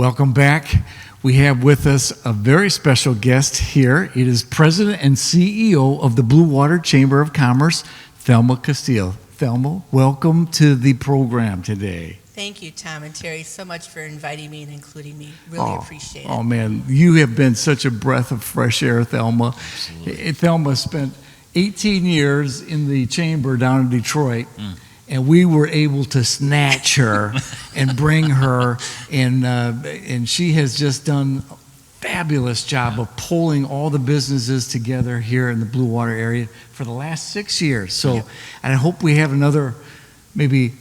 Welcome back. We have with us a very special guest here. It is President and CEO of the Blue Water Chamber of Commerce, Thelma Castillo. Thelma, welcome to the program today. Thank you, Tom and Terry, so much for inviting me and including me. Really appreciate it. Oh, man, you have been such a breath of fresh air, Thelma. Absolutely. Thelma spent 18 years in the chamber down in Detroit. And we were able to snatch her and bring her, and she has just done a fabulous job of pulling all the businesses together here in the Blue Water area for the last 6 years. So, and I hope we have another maybe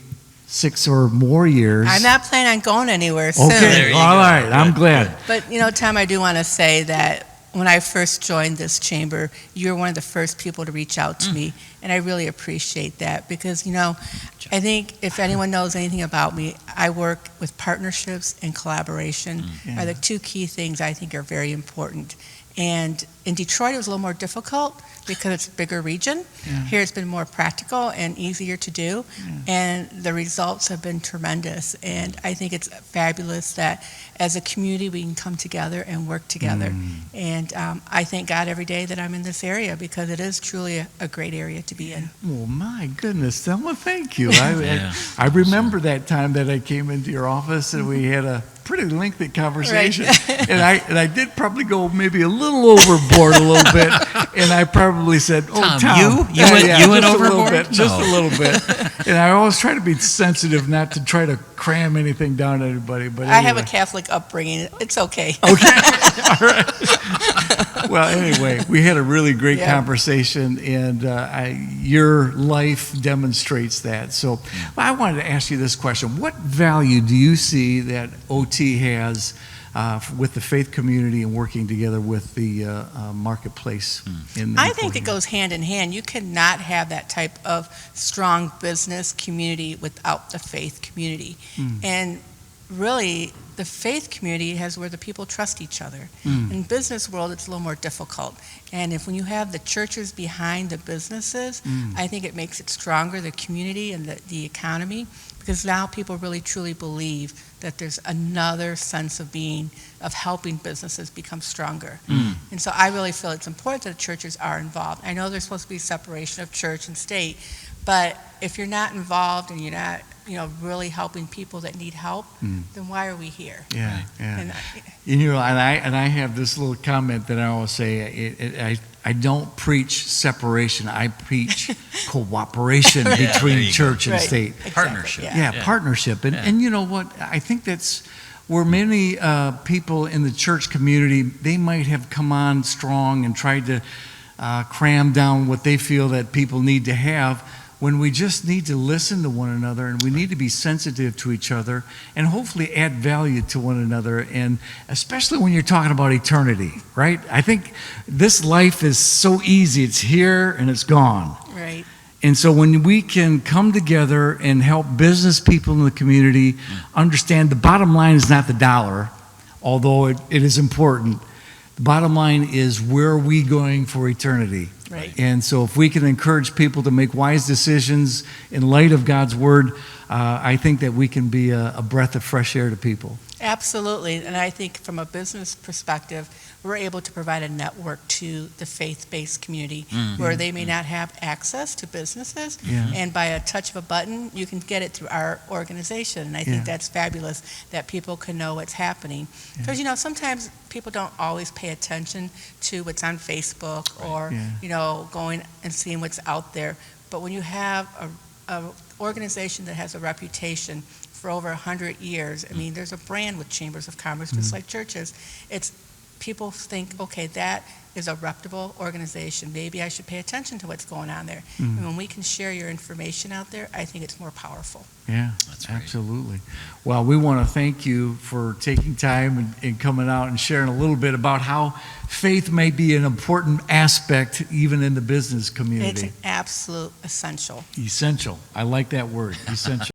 6 or more years. I'm not planning on going anywhere soon. Okay, all right, I'm glad. But, Tom, I do want to say that when I first joined this chamber, you were one of the first people to reach out to me, and I really appreciate that because, I think if anyone knows anything about me, I work with partnerships and collaboration are the two key things I think are very important. And in Detroit, it was a little more difficult because it's a bigger region. Here, it's been more practical and easier to do, and the results have been tremendous. And I think it's fabulous that as a community, we can come together and work together. And I thank God every day that I'm in this area because it is truly a great area to be in. Oh, my goodness, Thelma, thank you. I remember that time that I came into your office and we had a pretty lengthy conversation. Right. and I did probably go maybe a little overboard a little bit, and I probably said, "Oh, Tom, you went overboard? Just a little bit." And I always try to be sensitive, not to try to cram anything down on anybody. But anyway. I have a Catholic upbringing; it's okay. Okay, all right. Well, anyway, we had a really great conversation, and your life demonstrates that. So, I wanted to ask you this question: what value do you see that OT has with the faith community and working together with the marketplace? I think it goes hand in hand. You cannot have that type of strong business community without the faith community. And really, the faith community is where the people trust each other. In business world, it's a little more difficult. And when you have the churches behind the businesses, I think it makes it stronger, the community and the economy, because now people really truly believe that there's another sense of being, of helping businesses become stronger. And so I really feel it's important that churches are involved. I know there's supposed to be separation of church and state, but if you're not involved and you're not really helping people that need help, then why are we here? And I have this little comment that I always say, I don't preach separation, I preach cooperation between church and state. Exactly. Partnership. Partnership. And you know what, I think that's where many people in the church community, they might have come on strong and tried to cram down what they feel that people need to have, when we just need to listen to one another and we need to be sensitive to each other and hopefully add value to one another, and especially when you're talking about eternity, right? I think this life is so easy. It's here and it's gone. Right. And so when we can come together and help business people in the community understand the bottom line is not the dollar, although it is important. The bottom line is, where are we going for eternity? Right. And so if we can encourage people to make wise decisions in light of God's word, I think that we can be a breath of fresh air to people. Absolutely. And I think from a business perspective, we're able to provide a network to the faith-based community where they may not have access to businesses. And by a touch of a button, you can get it through our organization. And I think that's fabulous that people can know what's happening. Because, sometimes people don't always pay attention to what's on Facebook or, going and seeing what's out there. But when you have a organization that has a reputation for over 100 years, I mean, there's a brand with chambers of commerce, just like churches. People think, okay, that is a reputable organization. Maybe I should pay attention to what's going on there. And when we can share your information out there, I think it's more powerful. Yeah, that's absolutely. Well, we want to thank you for taking time and coming out and sharing a little bit about how faith may be an important aspect even in the business community. It's an absolute essential. Essential. I like that word, essential.